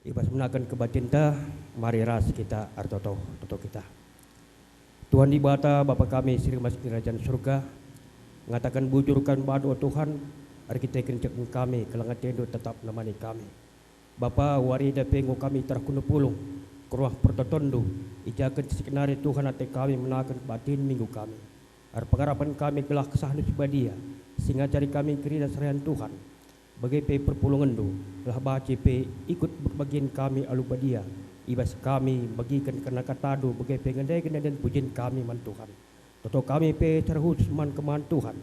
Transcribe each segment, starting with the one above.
Ibas menakan kebatinta, mari ras kita artoto toto kita. Tuhan di bata Bapa kami siri masuk kerajaan surga, mengatakan bujurkan badu Tuhan, hari kita kenceng kami, kelangan tendo tetap namani kami. Bapa wari dapengu kami terkunu pulung, keruah pertotondo, ijakan sekenari Tuhan ate kami menakan batin minggu kami. Ar pengharapan kami gelah kesahan sibadia, sehingga cari kami kerina serahan Tuhan. Bagai pe perpulungan do, lah baca pe ikut berbagian kami alubadia, ibas kami bagikan kena katado bagai pe ngandai dan pujian kami man Tuhan. Toto kami pe terhus man keman Tuhan.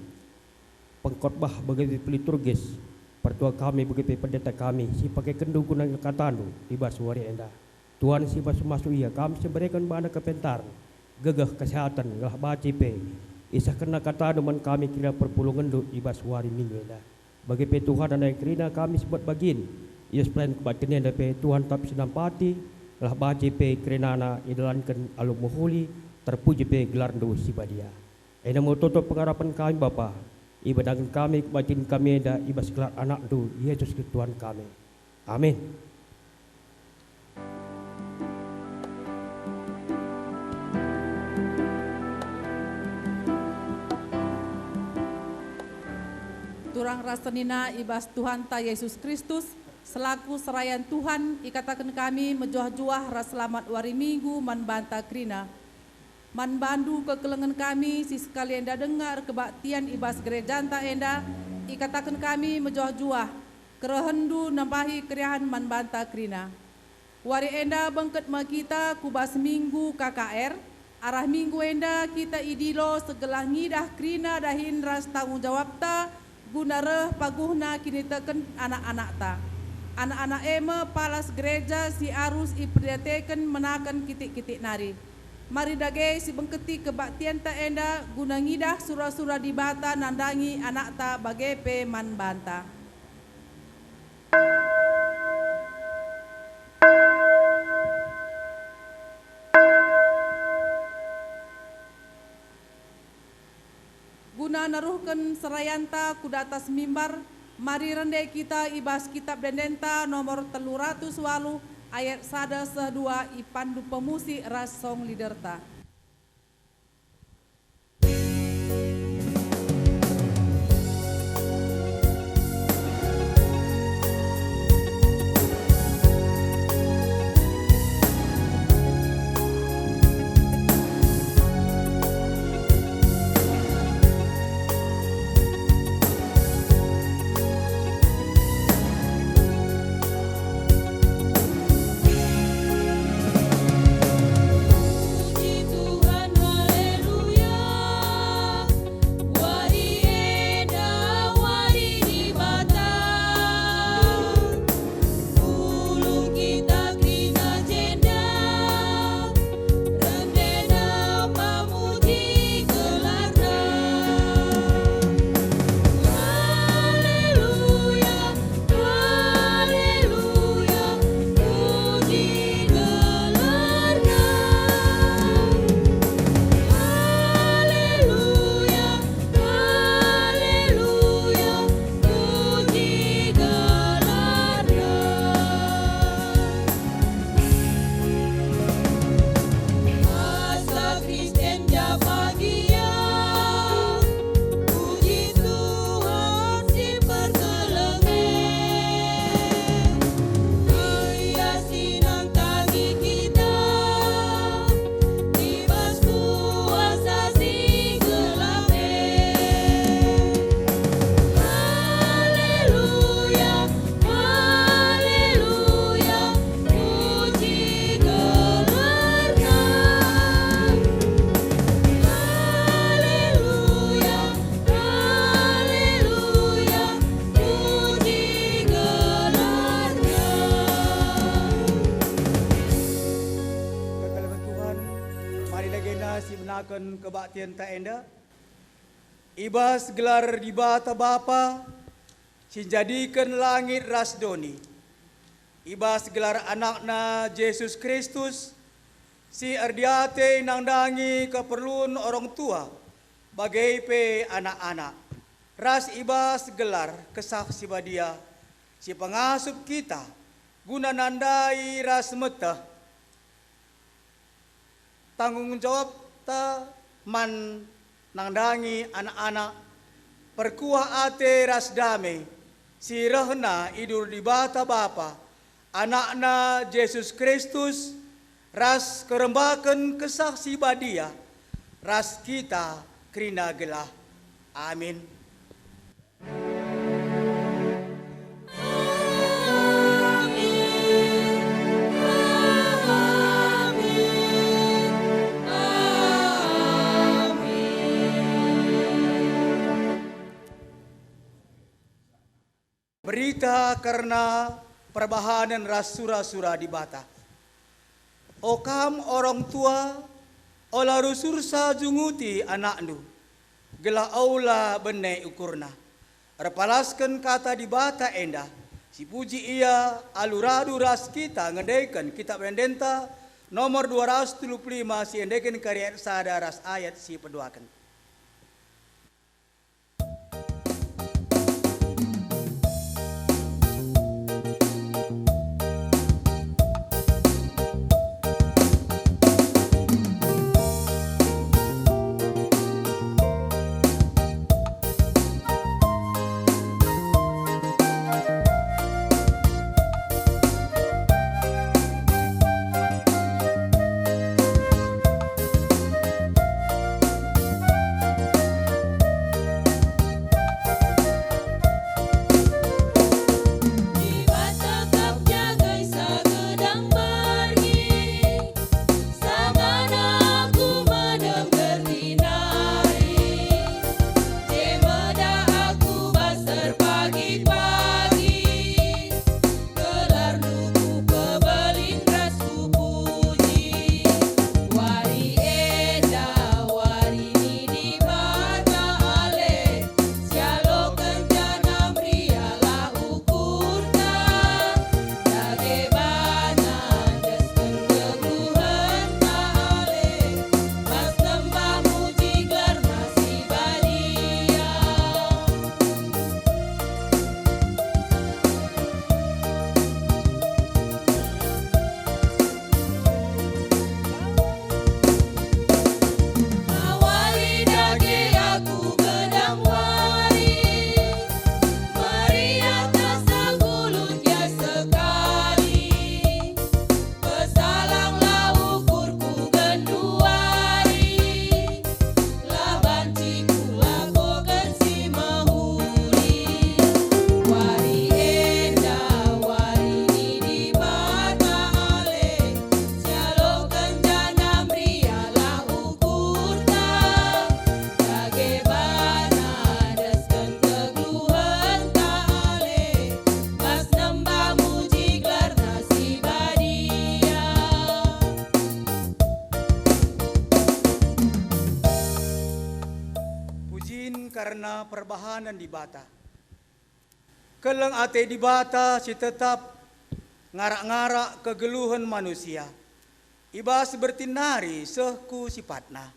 Pengkhotbah bagai pe liturgis, pertua kami bagai pe pendeta kami, si pakai kendu kunang katado, ibas wari enda. Tuhan si bas masuk ia kami seberikan bana kepentar, gagah kesehatan lah baca pe. Isah kena katado man kami kira perpulungan do ibas wari minggu enda. Bagi pe Tuhan dan kerina kami sebut bagin ia plan kebatinnya dan pe Tuhan tapi senampati lah baca pe kerenana idalankan alu mohuli terpuji pe gelar do sibadia. Ena mau tutup pengharapan kami Bapa, ibadahkan kami kebatin kami da ibas gelar anak do Yesus Tuhan kami. Amin. Turang rasanina ibas Tuhan ta Yesus Kristus selaku serayan Tuhan ikatakan kami menjuah-juah ras selamat wari minggu man banta krina man bandu kekelengan kami si sekalian dah dengar kebaktian ibas gereja ta enda ikatakan kami menjuah-juah kerehendu nambahi keriahan man banta krina wari enda bengket ma kita kubas minggu KKR arah minggu enda kita idilo segelah ngidah krina dahin ras tanggung jawab ta guna reh paguhna kini teken anak-anak ta. Anak-anak ema palas gereja si arus iperdeteken menakan kitik-kitik nari. Mari dage si bengketi kebaktian ta enda guna ngidah surah-surah di bata nandangi anak ta bagepe man banta. Guna naruhkan serayanta kuda atas mimbar, mari rendai kita ibas kitab dendenta nomor 308 ayat 1-2 ipandu pemusi ras song liderta. Kebaktian ta enda ibas gelar di bata Bapa sinjadikan langit rasdoni ibas gelar anakna Yesus Kristus si ardiate nangdangi keperluan orang tua bagai pe anak-anak ras ibas gelar kesah sibadia si pengasup kita guna nandai ras metah tanggung jawab ta man nandangi anak-anak perkuah ate ras damai sirahna idur di bata Bapa anakna Yesus Kristus ras kerembakan kesaksi badia ras kita krina gelah. Amin. Berita karena perbahanan ras sura-sura di bata. Okam orang tua olah rusursa junguti anaknu. Gelah aula benai ukurna. Repalaskan kata di bata endah. Si puji ia aluradu ras kita ngedaikan kitab endenta nomor 275 si endekan karya sada ras ayat si peduakan. Karena perbahanan di bata. Keleng ate di bata si tetap ngarak-ngarak kegeluhan manusia. Ibas bertinari sehku sifatna.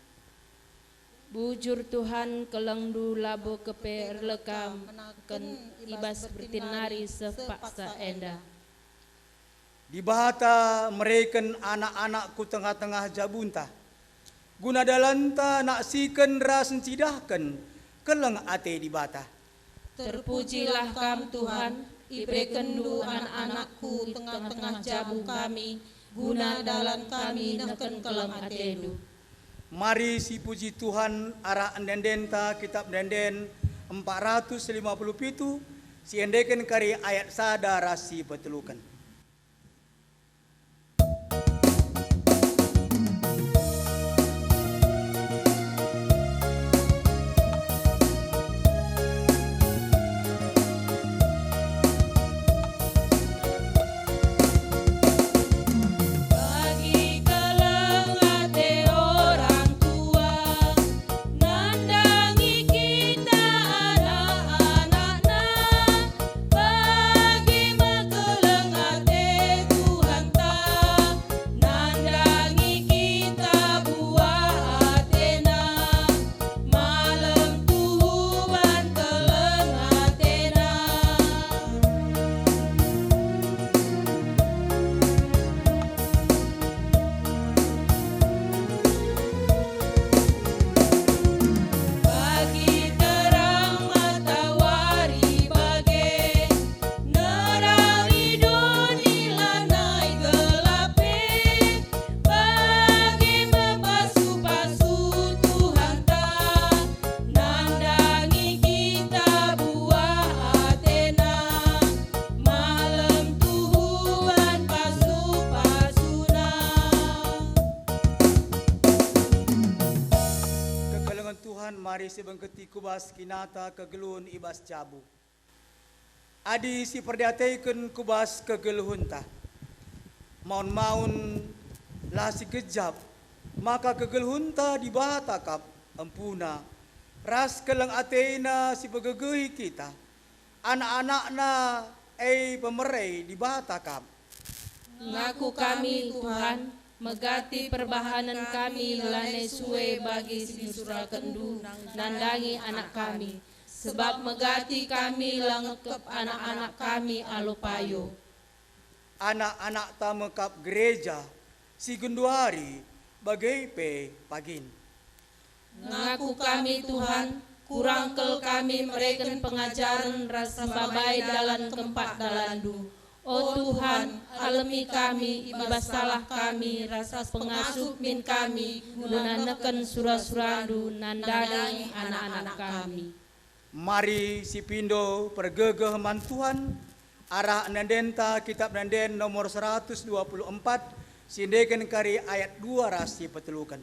Bujur Tuhan keleng du labo keper lekam ken ibas bertinari sepaksa enda. Di bata mereken anak-anakku tengah-tengah jabunta. Guna dalanta nak siken rasen cidahken keleng ate di bata. Terpujilah kam Tuhan, ibreken du anak-anakku tengah-tengah jabu kami, guna dalan kami neken keleng ate du. Mari si puji Tuhan ara endendenta kitab denden 457 si endeken kari ayat sada rasi betelukan. Bagi mekeleng mari sebengketi kubas kinata kegeluhun ibas cabu. Adi si perdiataikan kubas kegeluhunta. Maun-maun lah si kejap, maka kegeluhunta di batakap empuna. Ras kelang ateina si pegegehi kita. Anak-anakna pemerai di batakap. Ngaku kami Tuhan, megati perbahanan kami lane suwe bagi sisura kendu nandangi anak kami. Sebab megati kami langekep anak-anak kami alopayo. Anak-anak tamekap gereja si genduari bagai pagin. Ngaku kami Tuhan, kurangkel kami mereken pengajaran rasa babai dalam kempak dalandu. Oh Tuhan, alami kami, ibas salah kami, rasa pengasuh min kami, guna neken surah-surandu, nandangi anak-anak kami. Mari si pindo pergegeh mantuan, arah nandenta kitab nanden nomor 124, sindekan kari ayat 2 rasi petelukan.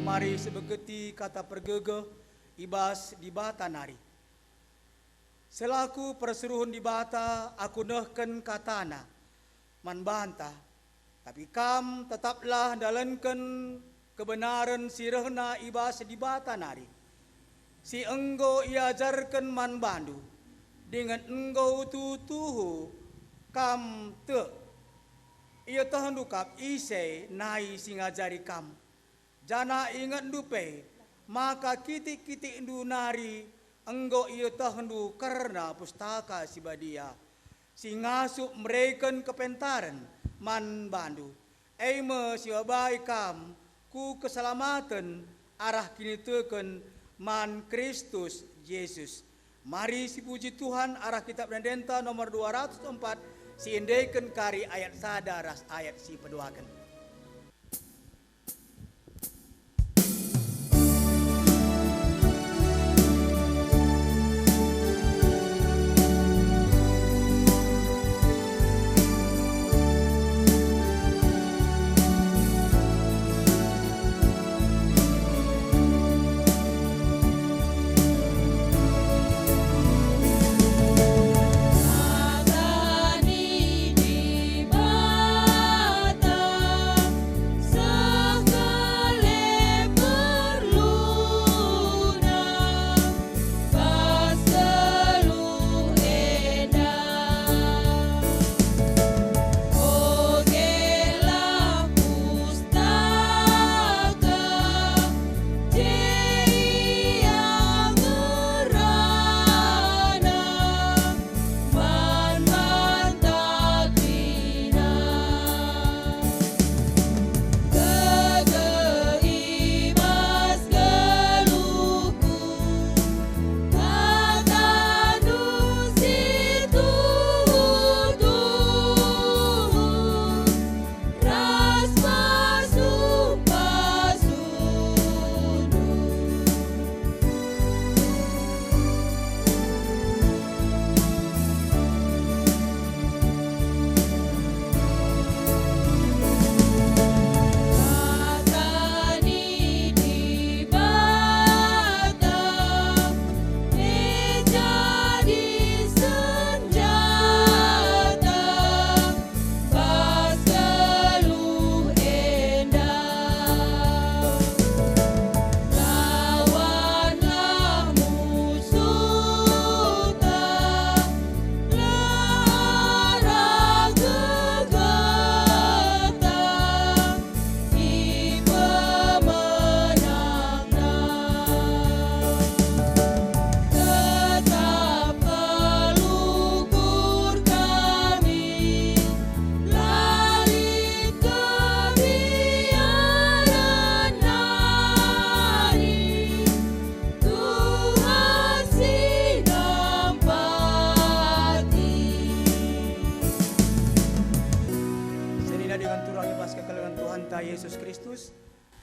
Mari sebegeti kata pergegeh ibas di bata nari. Selaku perseruhun di bata aku nehken katana man bantah, tapi kam tetaplah dalankan kebenaran sirehna ibas di bata nari. Si enggo iajarkan man bandu dengan enggo tutuhu kam te ia tahandukap ise nai singajari kam. Jana ingat dupe, maka kitik-kitik ndu nari enggo ia tahandu karena pustaka si badia. Si ngasup mereken kepentaran man bandu. Eime si babai kam ku keselamatan arah kini teken man Kristus Yesus. Mari si puji Tuhan arah kitab Nandenta nomor 204 si indeken kari ayat sadaras ayat si peduakan. Di bata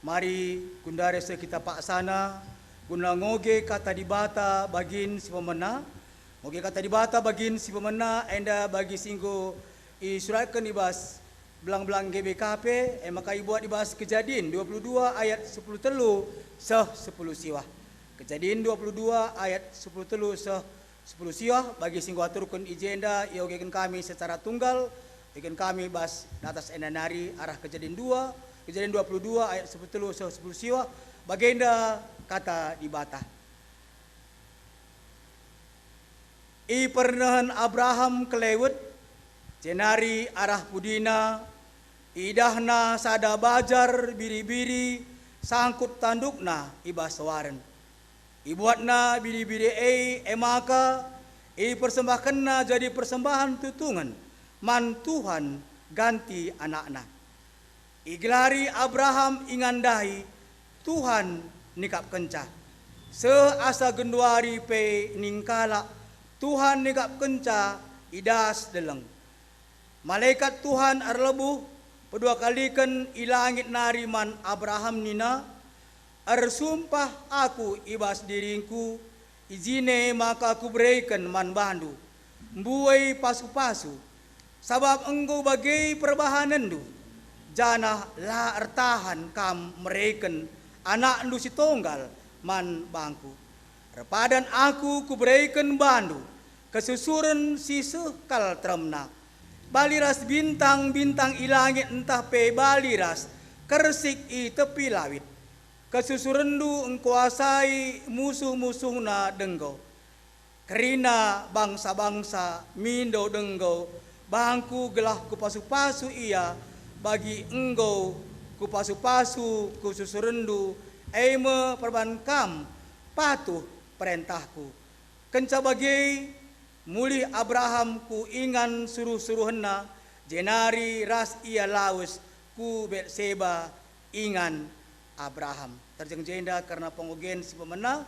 Mari gundare se kita paksana guna ngoge kata dibata bagin si pemena. Ngoge kata dibata bagin si pemena enda bagi singgo i suratkan ibas belang-belang GBKP maka ibuat ibas Kejadian 22 ayat 10 telu seh 10 siwah. Kejadian 22 ayat 10 telu seh 10 siwah bagi singgo aturkan ijenda iogekan kami secara tunggal. Ikan kami bas atas enanari arah Kejadian 2 Kejadian 22 ayat 10 siwah bagenda kata dibata. I pernahan Abraham kelewet jenari arah pudina idahna sada bajar biri-biri sangkut tandukna ibas waren. Ibuatna biri-biri emaka persembahkanna jadi persembahan tutungan man Tuhan ganti anakna. Iglari Abraham ingandahi Tuhan nikap kenca. Seasa genduari pe ningkala Tuhan nikap kenca idas deleng. Malaikat Tuhan arlebuh kedua kalikan ilangit nariman Abraham nina arsumpah aku ibas diringku izine maka aku berikan man bandu mbuai pasu-pasu sabab engkau bagai perbahanandu jana la ertahan kam mereken anak lu si tonggal man bangku. Repadan aku kuberikan bandu kesusuran si sekal tremna. Baliras bintang-bintang ilangit entah pe baliras kersik i tepi lawit. Kesusurendu engkuasai musuh-musuhna denggo. Kerina bangsa-bangsa mindo denggo bangku gelah kupasu-pasu ia bagi engkau kupasu-pasu kususurendu eime perbankam patuh perintahku. Kenca bagi muli Abraham ku ingan suruh-suruhna jenari ras ia laus ku Betseba ingan Abraham. Terjeng jenda karena pengogen si pemena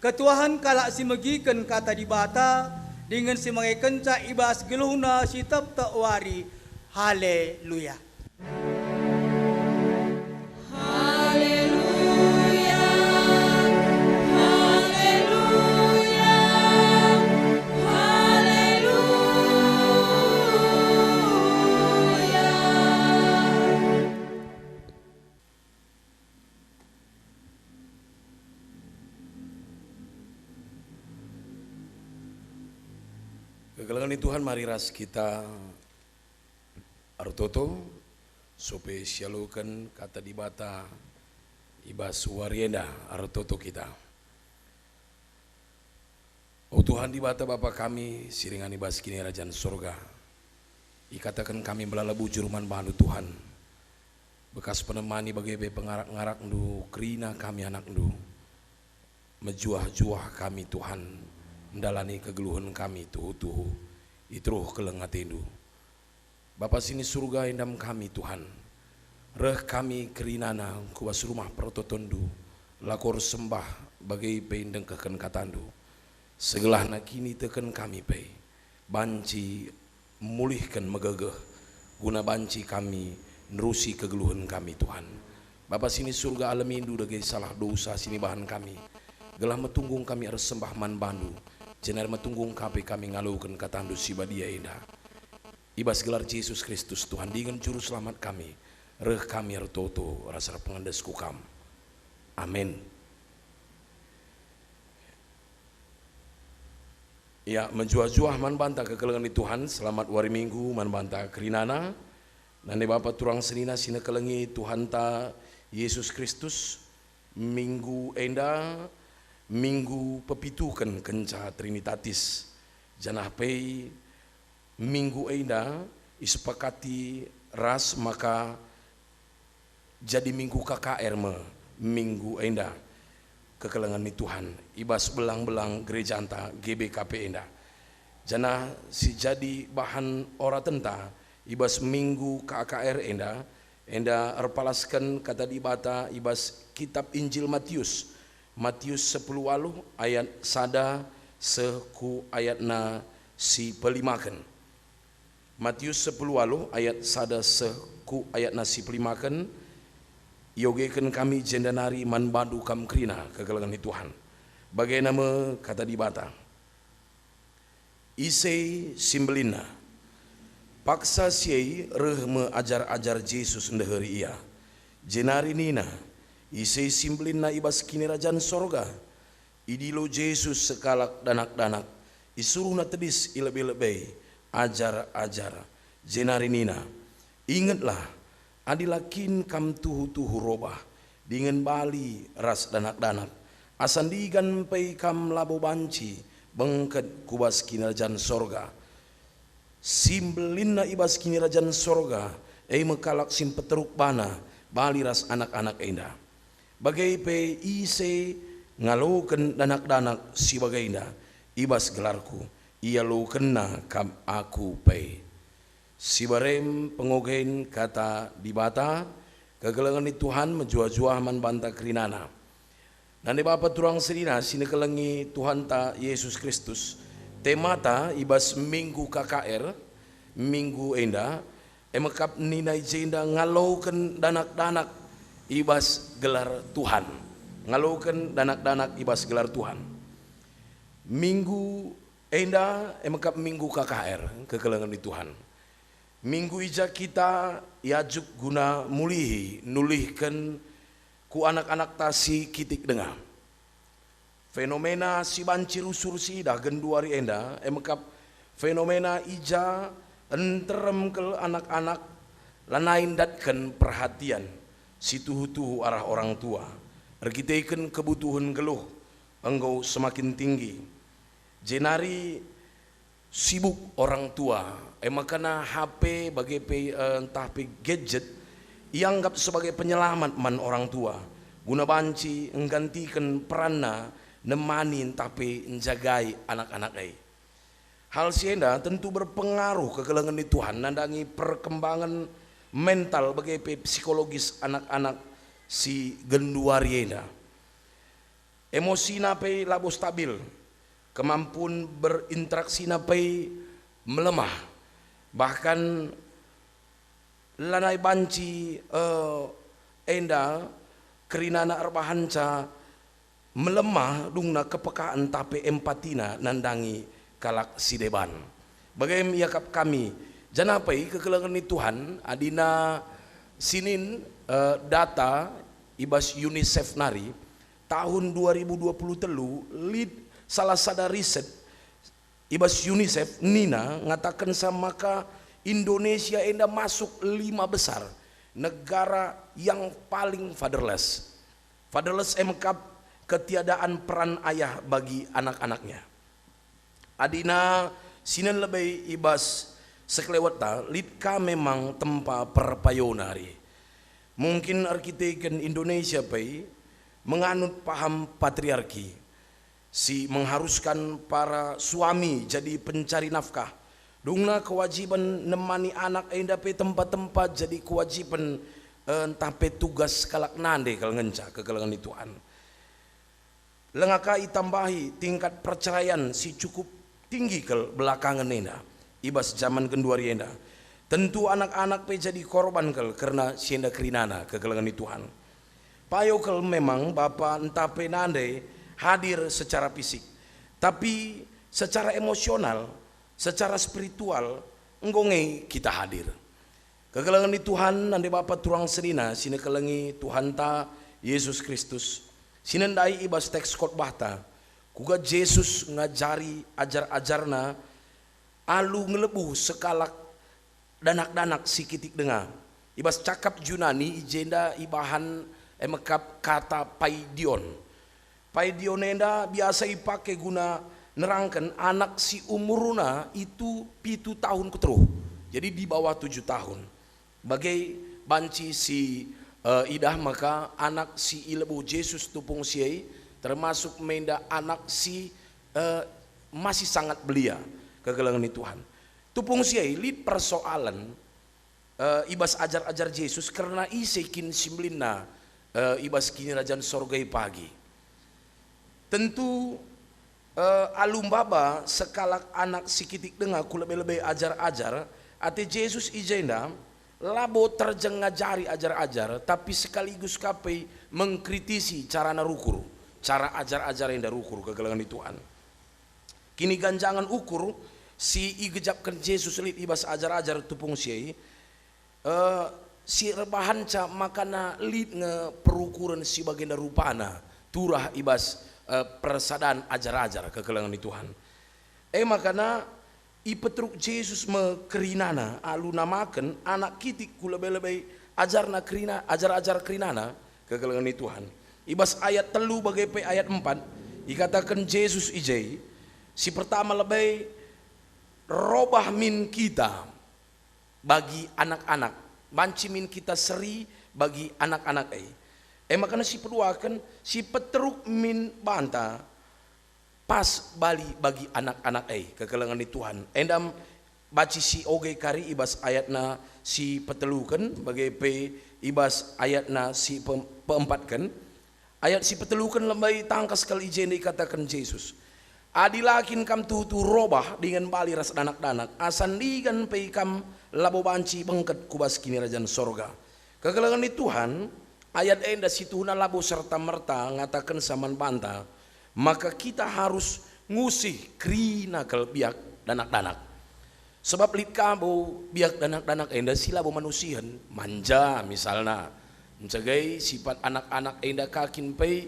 ketuahan kalak si megiken kata dibata dengan si mangai kenca ibas geluhna si tep wari. Haleluya. Kegelangan Tuhan mari ras kita artoto sope syalukan kata dibata ibas warienda artoto kita. Oh Tuhan dibata Bapa kami siringan ibas kini Rajan Surga. Ikatakan kami melala bujur man bandu Tuhan. Bekas penemani bagai pengarak-ngarak ndu kerina kami anak ndu. Mejuah-juah kami Tuhan. Mendalani kegeluhan kami tuhu-tuhu itruh kelengatindu. Bapa sini surga indam kami Tuhan. Reh kami kerinana kuas rumah prototondu lakor sembah bagai peindeng keken katandu. Segelah nak kini teken kami pe. Banci mulihkan megegeh guna banci kami nerusi kegeluhan kami Tuhan. Bapa sini surga alamindu dagai salah dosa sini bahan kami. Gelah metunggung kami harus sembah man bandu. Jenar metunggung kami ngalukan katandu sibadia indah. Ibas gelar Yesus Kristus Tuhan dengan juru selamat kami. Reh kami artoto rasa pengandes kukam. Amin. Ya menjuah-juah man banta kekelengan di Tuhan. Selamat wari minggu man banta kerinana. Nande Bapak turang senina sina kelengi Tuhan ta Yesus Kristus. Minggu enda minggu pepitukan kenca Trinitatis janah pei minggu enda isepakati ras maka jadi minggu KKR minggu enda kekelengan ni Tuhan ibas belang-belang gereja anta GBKP enda janah si jadi bahan ora tenta ibas minggu KKR enda erpalaskan kata dibata ibas kitab Injil Matius 10 ayat sada seku ayatna si pelimakan. Matius 10 ayat sada seku ayatna si pelimakan. Yogekan kami jendanari man badu kam krina kegelangan Tuhan. Bagai nama kata di bata. Ise simbelina. Paksa siai reh me ajar-ajar Jesus ndeheri ia. Jenari nina. Ise simbelina ibas kini rajan sorga. Idilo Jesus sekalak danak-danak. Isuruhna tedis ilebe-lebe. Ajar-ajar. Jenari nina. Ingatlah. Adilakin kam tuhu-tuhu robah dengan bali ras danak-danak asandigan pei kam labo banci bengket kubas kinarajan sorga simbelina ibas kinarajan sorga mekalak sim peteruk bana bali ras anak-anak enda bagai pe ise ngaloken danak-danak si bagai enda ibas gelarku ia lo kena kam aku pei. Si barem pengogen kata di bata kegelangan di Tuhan menjua-jua man banta kerinana. Nande bapa turang serina sini kelengi Tuhan ta Yesus Kristus. Temata ibas minggu KKR minggu enda emekap ninai jenda ngalauken danak-danak ibas gelar Tuhan. Ngalauken danak-danak ibas gelar Tuhan. Minggu enda emekap minggu KKR kegelangan di Tuhan. Minggu ija kita yajuk guna mulihi nulihkan ku anak-anak tasi kitik dengar. Fenomena si banci rusur si dah genduari enda emekap fenomena ija enterem ke anak-anak lanain datkan perhatian si tuhu-tuhu arah orang tua. Ergiteikan kebutuhan geluh enggau semakin tinggi. Jenari sibuk orang tua. Makana HP bagai entah gadget yang anggap sebagai penyelamat man orang tua. Guna banci menggantikan peranna nemanin tapi menjagai anak-anak ai. Hal sienda tentu berpengaruh ke kegelangan di Tuhan nandangi perkembangan mental bagai psikologis anak-anak si genduariena. Emosi nape labo stabil, kemampuan berinteraksi nape melemah. Bahkan lanai banci enda kerinana arbahanca melemah dungna kepekaan tapi empatina nandangi kalak sideban. Bagaimana yakap kami janapai kegelangan di Tuhan adina sinin data ibas UNICEF nari tahun 2023 lead salah sada riset ibas UNICEF Nina ngatakan sama maka Indonesia enda masuk 5 besar negara yang paling fatherless. Fatherless emkap ketiadaan peran ayah bagi anak-anaknya. Adina sinan lebih ibas sekelewata litka memang tempa perpayonari. Mungkin arkitektur Indonesia pai menganut paham patriarki. Si mengharuskan para suami jadi pencari nafkah. Dungna kewajiban nemani anak enda pe tempat-tempat jadi kewajiban entah pe tugas kalak nande kalau ngenca kegelangan Tuhan. Lengakai tambahi tingkat perceraian si cukup tinggi ke belakangan enda. Ibas zaman kenduari enda. Tentu anak-anak pe jadi korban karena sienda kerinana kegelangan Tuhan. Payo memang bapa entah pe nande hadir secara fisik, tapi secara emosional, secara spiritual, enggongei kita hadir. Kegelangan di Tuhan, nanti Bapak turang serina, sini kelengi Tuhan ta Yesus Kristus. Sinendai ibas teks khotbah ta, kuga Yesus ngajari ajar-ajarna, alu ngelebu sekalak danak-danak sikitik dengar. Ibas cakap Junani ijenda ibahan emekap kata paidion. Paidionenda biasa dipakai guna nerangkan anak si umuruna itu 7 tahun keteruh. Jadi di bawah 7 tahun. Bagai banci si idah maka anak si ilebu Yesus tupung siai termasuk menda anak si masih sangat belia kegelangan Tuhan. Tupung siai lid persoalan ibas ajar-ajar Yesus karena isekin simlina ibas kini rajan sorgai pagi. Tentu alumbaba sekalak anak sikitik dengar ku lebih-lebih ajar-ajar ate Yesus ijenda labo terjeng ngajari ajar-ajar tapi sekaligus kapai mengkritisi cara narukur, cara ajar-ajar yang darukur kegelangan di Tuhan. Kini ganjangan ukur si igejapkan Yesus lit ibas ajar-ajar tupung si si rebahanca makana lit nge perukuran si bagian rupana turah ibas persadaan ajar-ajar kegelangan di Tuhan. Makana ipetruk Yesus mekerinana alu namakan anak kitik kula lebih ajarna kerina ajar-ajar kerinana kegelangan di Tuhan. Ibas ayat telu bagai ayat 4 dikatakan Yesus ijai si pertama lebih robah min kita bagi anak-anak, banci min kita seri bagi anak-anak makanya si kedua kan si petruk min banta pas bali bagi anak-anak kegelangan di Tuhan. Endam baci si oge kari ibas ayatna si petelukan bagai ibas ayatna si peempat kan. Ayat si petelukan lembai tangkas kali ijen dikatakan Yesus. Adilakin kam tutu robah dengan bali ras danak-danak asandigan pe kam labo banci bengket kubas kini rajan sorga. Kegelangan di Tuhan ayat enda situna labo serta merta ngatakan saman banta. Maka kita harus ngusih krina kel biak danak-danak. Sebab lit kabo biak danak-danak enda sila bo manusian manja misalnya. Menjagai sifat anak-anak enda kakin pe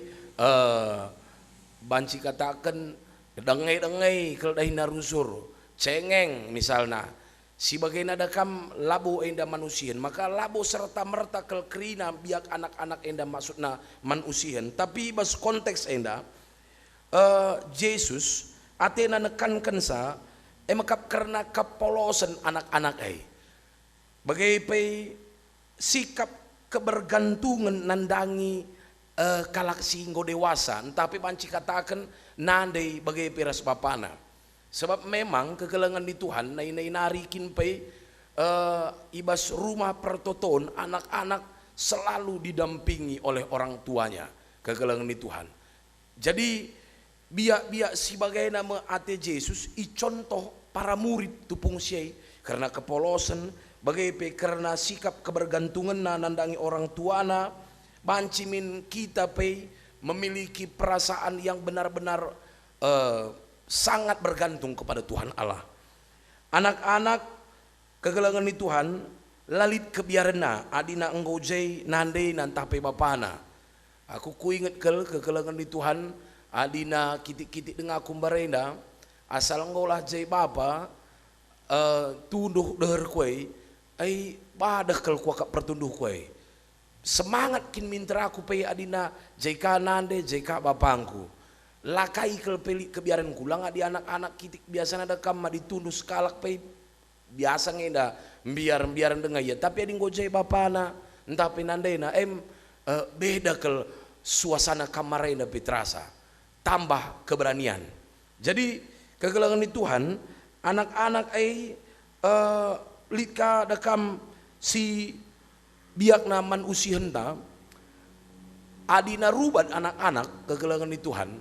banci katakan dengai-dengai kel dahi narusur cengeng misalnya. Si bagaina dakam labo enda manusian maka labo serta merta kel krina biak anak-anak enda maksudna manusian. Tapi bas konteks enda Yesus atena nekankan sa makap karena kepolosan anak-anak bagai sikap kebergantungan nandangi kalak singgo dewasa tapi panci katakan nandai bagai peras bapana sebab memang kegelangan di Tuhan nai narikin ibas rumah pertoton anak-anak selalu didampingi oleh orang tuanya kegelangan di Tuhan. Jadi biak sebagai nama ate Yesus contoh para murid tupung siai karena kepolosan bagai karena sikap kebergantungan nandangi orang tuana bancimin kita memiliki perasaan yang benar-benar sangat bergantung kepada Tuhan Allah. Anak-anak kegelangan di Tuhan lalit kebiarena adina enggojai nandai nantape bapana. Aku kuinget kegelangan di Tuhan adina kitik-kitik dengan aku barenda asal ngolah jai bapa tunduh deher kue badah kel kuakak pertunduh kue semangat kin minta aku pe adina jai kanande jai ka bapangku lakai kel pelik kebiaran kulang adi anak-anak kitik biasa ada kamma ditunduh skalak pe biasa ngenda biar dengar ya tapi adi ngojai bapana entah penandena beda kel suasana kamarena petrasa tambah keberanian. Jadi kegelangan di Tuhan anak-anak lika dakam si biak naman usi henta adina rubat anak-anak kegelangan di Tuhan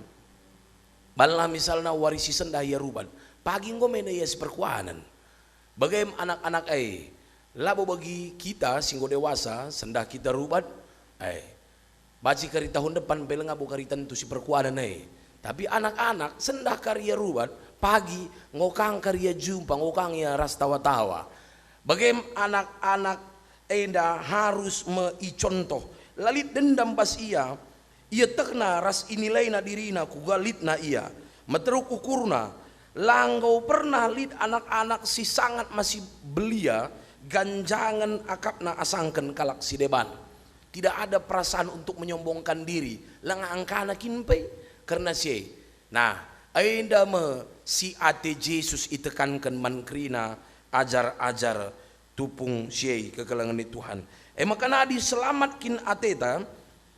bala misalnya warisi sendah ya rubat pagi ngomena ya seperkuanan bagaimana anak-anak labo bagi kita singgo dewasa sendah kita rubat baci kari tahun depan beleng abu kari tentu si perkuanan tapi anak-anak sendah karya rubat pagi ngokang karya jumpa ngokang ya ras tawa-tawa bagaimana anak-anak enda harus meicontoh lalit dendam pas ia tekna ras inilaina dirina kugalitna ia meteruk ukurna langgau pernah lit anak-anak si sangat masih belia ganjangan akapna asangken kalak si deban. Tidak ada perasaan untuk menyombongkan diri. Langa angkana kinpe karena si. Nah, aida si ate Yesus itekankan mankrina ajar-ajar tupung si kegelangan di Tuhan. Makanya diselamatkin ateta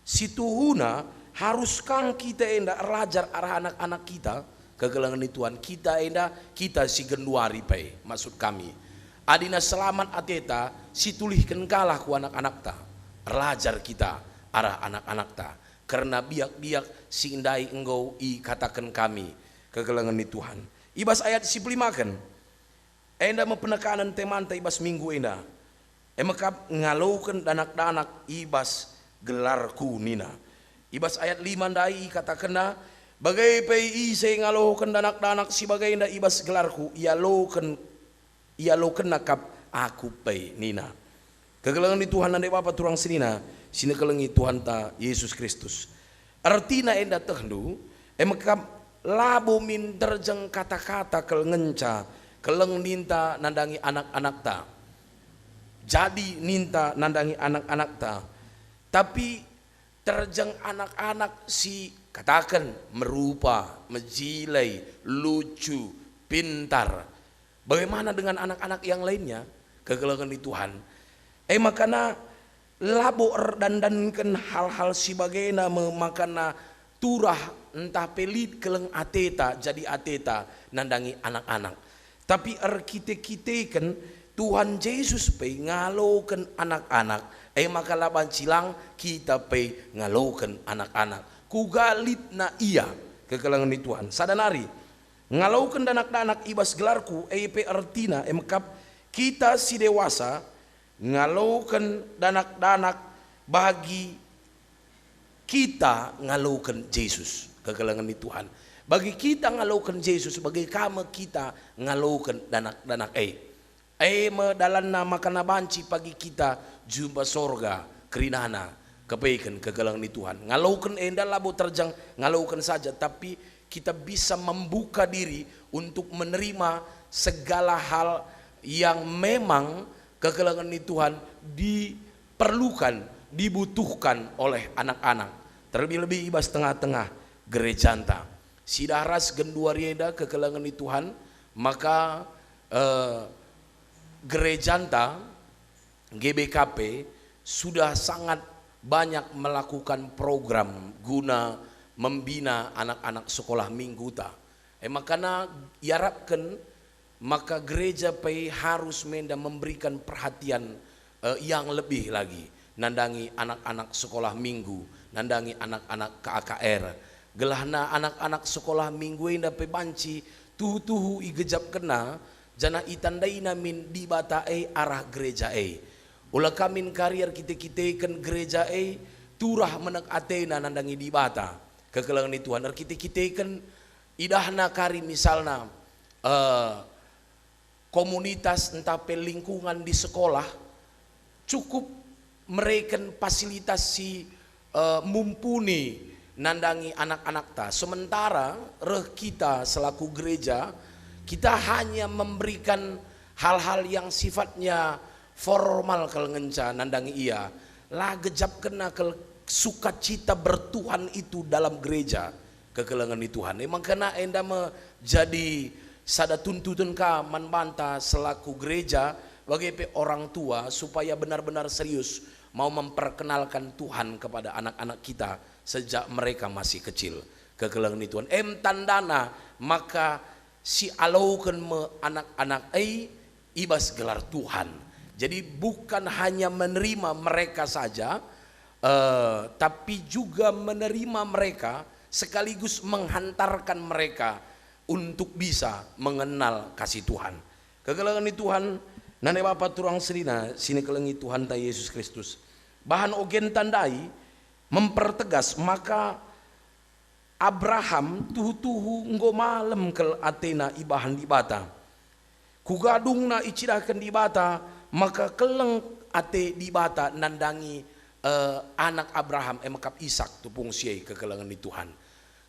si tuhuna harus kang kita enda rajar arah anak-anak kita kegelangan di Tuhan. Kita si genduari pe maksud kami. Adina selamat ateta si tulihkan kalah ku anak-anak ta. Rajar kita arah anak-anak ta karena biak-biak si indai enggau katakan kami kegelangan di Tuhan. Ibas ayat 15 kan enda penekanan teman ta ibas minggu enda emakap ngalaukan danak-danak ibas gelarku nina. Ibas ayat 5 dai katakanna bagai pei saya ngalaukan danak-danak si bagai nda ibas gelarku ialaukan nakap aku pei nina. Kegelangan di Tuhan nanda Bapa turang senina sini kelengi Tuhan ta Yesus Kristus. Artina enda tehdu emakap labo min terjeng kata-kata kelengenca keleng ninta nandangi anak-anak ta. Jadi ninta nandangi anak-anak ta. Tapi terjeng anak-anak si katakan merupa, menjilai, lucu, pintar. Bagaimana dengan anak-anak yang lainnya? Kegelangan di Tuhan. Makana labo dandankan hal-hal si bagena makana turah entah pelit keleng ateta jadi ateta nandangi anak-anak. Tapi kita kan Tuhan Yesus pe ngalaukan anak-anak. Maka laban cilang kita pe ngalaukan anak-anak. Kugalit na iya kekelangan di Tuhan. Sadanari ngalaukan anak-anak ibas gelarku pe artina makap kita si dewasa ngalaukan danak-danak bagi kita ngalaukan Yesus kegelangan di Tuhan. Bagi kita ngalaukan Yesus, bagi kamu kita ngalaukan danak-danak medalan nama kana banci pagi kita jumpa sorga kerinana kebaikan kegelangan di Tuhan. Ngalaukan enda labo terjang ngalaukan saja, tapi kita bisa membuka diri untuk menerima segala hal yang memang kegelangan di Tuhan diperlukan, dibutuhkan oleh anak-anak. Terlebih-lebih ibas tengah-tengah gerejanta. Sidaras genduarieda kegelangan di Tuhan, maka gerejanta GBKP sudah sangat banyak melakukan program guna membina anak-anak sekolah minggu ta. Makanya diharapkan maka gereja pay harus memberikan perhatian yang lebih lagi nandangi anak-anak sekolah minggu, nandangi anak-anak KKR. Gelahna anak-anak sekolah minggu inda pe banci tuhu igejap kena jana itandaina min di bata arah gereja ulah kamin karier kita kan gereja turah menek atena nandangi di bata kekelangan di Tuhan kita kan idahna kari misalna komunitas entah lingkungan di sekolah cukup mereka fasilitas si mumpuni nandangi anak-anak ta. Sementara kita selaku gereja kita hanya memberikan hal-hal yang sifatnya formal kelengenca nandangi ia lah gejap kena ke sukacita bertuhan itu dalam gereja kekelangan di Tuhan. Emang kena enda menjadi sada tuntutan ka manbanta selaku gereja bagi orang tua supaya benar-benar serius mau memperkenalkan Tuhan kepada anak-anak kita sejak mereka masih kecil kekelangan di Tuhan. Tandana maka si alaukan anak-anak ibas gelar Tuhan. Jadi bukan hanya menerima mereka saja, tapi juga menerima mereka sekaligus menghantarkan mereka untuk bisa mengenal kasih Tuhan. Kegelangan di Tuhan, nane Bapa turang serina sini kelengi Tuhan ta Yesus Kristus. Bahan ogen tandai mempertegas maka Abraham tuhu nggo malam kel Atena ibahan di bata. Kugadung na icirakan di bata maka keleng ate di bata nandangi anak Abraham emakap Ishak tupung siai kekelangan di Tuhan.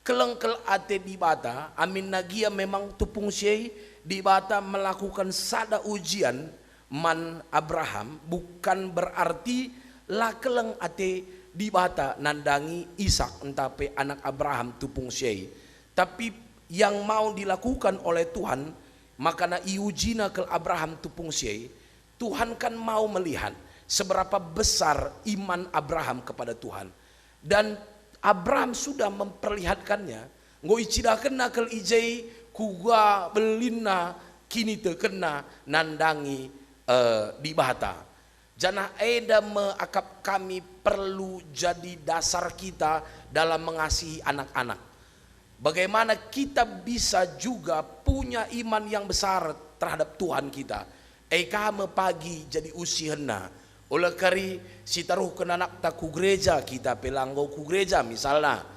Keleng kel ate di bata amin nagia memang tupung siai di bata melakukan sada ujian man Abraham bukan berarti la keleng ate di bata nandangi Ishak entape anak Abraham tupung siai. Tapi yang mau dilakukan oleh Tuhan makana iujina ke Abraham tupung siai, Tuhan kan mau melihat seberapa besar iman Abraham kepada Tuhan. Dan Abraham sudah memperlihatkannya. Ngoi cidakena kel ijai kuga belina kini terkena nandangi di bata. Jana eda meakap kami perlu jadi dasar kita dalam mengasihi anak-anak. Bagaimana kita bisa juga punya iman yang besar terhadap Tuhan kita. kama pagi jadi usihena. Oleh kari si taruh kena anak tak ku gereja kita pelanggo ku gereja misalnya.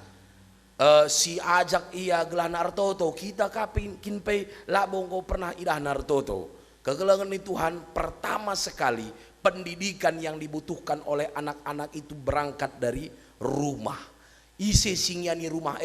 Si ajak ia gelah nartoto kita kapin kinpe labong kau pernah idah nartoto. Kegelangan ni Tuhan pertama sekali pendidikan yang dibutuhkan oleh anak-anak itu berangkat dari rumah. Ise singyani rumah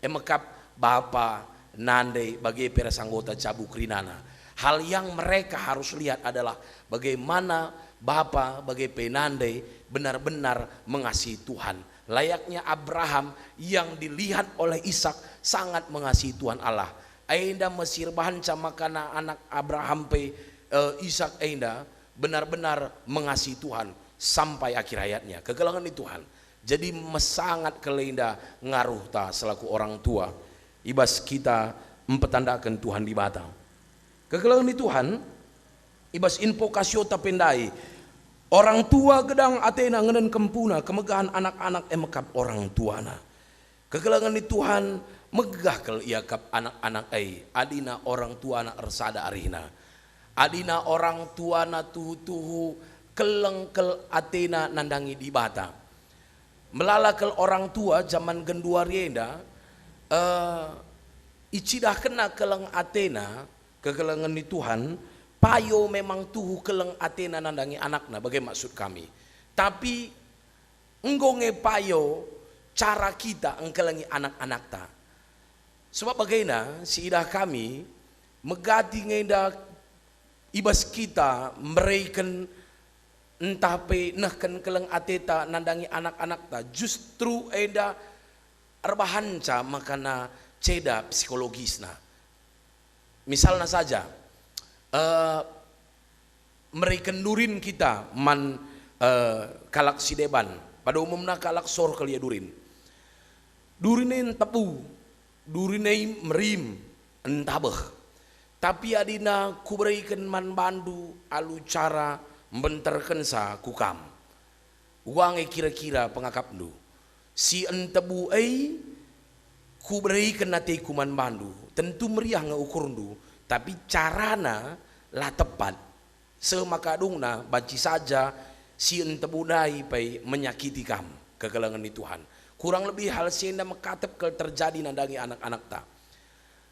emekap bapa nande bagi peras anggota cabu krinana. Hal yang mereka harus lihat adalah bagaimana bapa bagi penande benar-benar mengasihi Tuhan. Layaknya Abraham yang dilihat oleh Ishak sangat mengasihi Tuhan Allah. Ainda Mesir bahanca makana anak Abraham Ishak ainda benar-benar mengasihi Tuhan sampai akhir hayatnya. Kegelangan di Tuhan. Jadi sangat kelenda ngaruh ta selaku orang tua. Ibas kita mempetandakan Tuhan di batang. Kegelangan di Tuhan. Ibas info kasio tapendai. Orang tua gedang atena ngenen kempuna kemegahan anak-anak emekap orang tuana. Kegelangan di Tuhan megah kel iakap anak-anak adina orang tuana ersada arina. Adina orang tuana tuhu-tuhu kelengkel atena nandangi di bata. Melalakel orang tua zaman genduarienda icidah kena keleng atena kegelangan di Tuhan. Payo memang tuhu keleng atena nandangi anakna bagai maksud kami. Tapi enggonge payo cara kita engkelengi anak-anak ta. Sebab bagaimana si idah kami megati ngeda ibas kita mereken entah pe nahkan keleng ateta nandangi anak-anak ta justru eda erbahanca makana ceda psikologisna. Misalnya saja mereka nurin kita man kalak sideban pada umumnya kalak sor kelia durin durinin tepu durinai merim entabeh tapi adina kuberikan man bandu alu cara membenterkan sa kukam uang kira-kira pengakap du si entebu kuberikan nate kuman bandu tentu meriah ngeukur du tapi carana lah tepat semakadungna banci saja si entebudai pai menyakiti kam kegelangan di Tuhan kurang lebih hal sienda mekatep kel terjadi nandangi anak-anak ta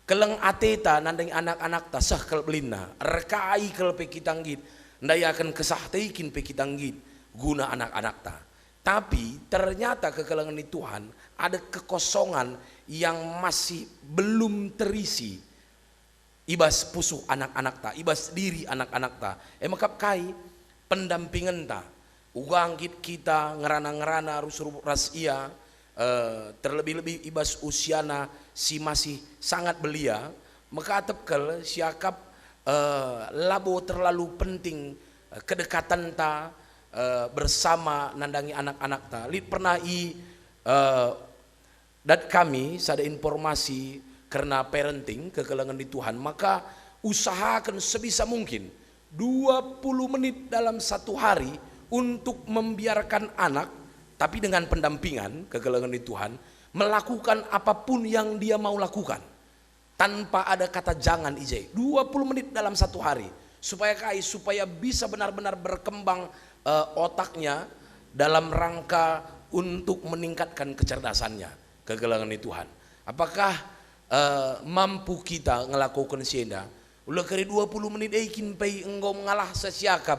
keleng ateta nandangi anak-anak ta sah kel belina rekai kel pe kitanggit ndai akan kesah teikin pe kitanggit guna anak-anak ta tapi ternyata kegelangan di Tuhan ada kekosongan yang masih belum terisi ibas pusuh anak-anak ta, ibas diri anak-anak ta. Makap kai pendampingan ta. Ugang kita ngerana-ngerana ras ia terlebih-lebih ibas usiana si masih sangat belia. Maka tepkel siakap labo terlalu penting kedekatan ta bersama nandangi anak-anak ta. Lid pernah dat kami sada informasi karena parenting kegelangan di Tuhan maka usahakan sebisa mungkin 20 menit dalam satu hari untuk membiarkan anak tapi dengan pendampingan kegelangan di Tuhan melakukan apapun yang dia mau lakukan tanpa ada kata jangan ije 20 menit dalam satu hari supaya bisa benar-benar berkembang otaknya dalam rangka untuk meningkatkan kecerdasannya kegelangan di Tuhan. Apakah mampu kita ngelakukan sienda ulah kari 20 menit ikin pai engkau ngalah sesiakap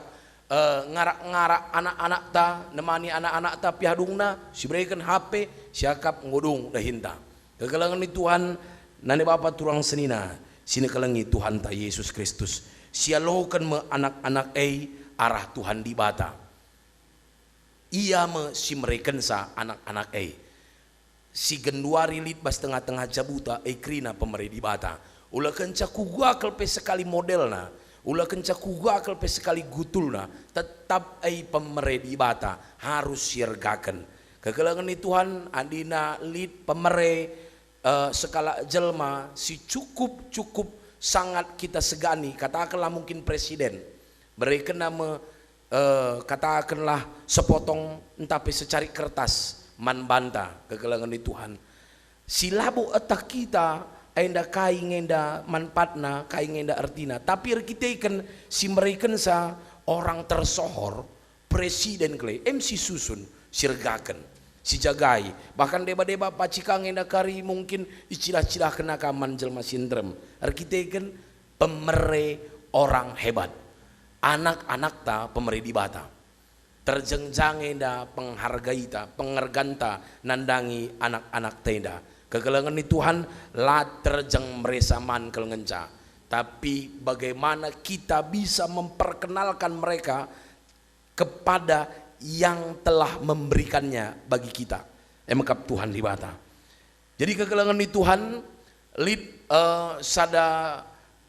ngarak-ngarak anak-anak ta nemani anak-anak ta piadungna si berikan HP siakap ngodung dahinta kegelangan di Tuhan nane bapa turang senina sini kelengi Tuhan ta Yesus Kristus sialokan me anak-anak arah Tuhan di bata ia me si mereken sa anak-anak si genduari lit bas tengah-tengah jabuta krina pemeri di bata ulah kenca kugua kelpe sekali modelna ulah kenca kugua kelpe sekali gutulna tetap pemeri di bata harus sirgakan kegelangan di Tuhan adina lit pemeri skala jelma si cukup sangat kita segani katakanlah mungkin presiden mereka nama katakanlah sepotong entah secari kertas man banta kegelangan di Tuhan si labu etak kita enda kai ngenda manfaatna, kai ngenda artina. Tapi kita ikan si mereka sa orang tersohor, presiden kle, MC susun, sirgakan, si jagai. Bahkan deba-deba pacika ngenda kari mungkin istilah-istilah kena kaman jelma sindrem. Kita ikan pemere orang hebat. Anak-anak ta pemere di bata. Terjengjang enda penghargai ta, pengerganta nandangi anak-anak tenda. Kegelangan ni Tuhan la terjeng meresaman kelengenca. Tapi bagaimana kita bisa memperkenalkan mereka kepada yang telah memberikannya bagi kita. Emekap Tuhan di bata. Jadi kegelangan ni Tuhan lead sada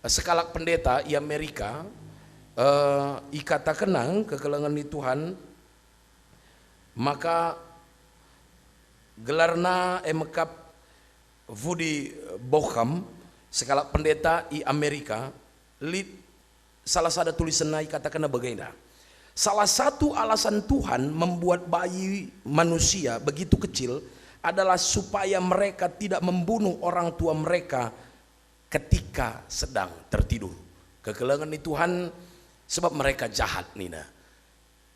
sekalak pendeta di Amerika ikata kenang kegelangan ni Tuhan, maka gelarna emekap Woody Bochum, sekalak pendeta di Amerika, lead salah satu tulisan katakan bagaimana. Salah satu alasan Tuhan membuat bayi manusia begitu kecil adalah supaya mereka tidak membunuh orang tua mereka ketika sedang tertidur. Kegelangan di Tuhan sebab mereka jahat nina.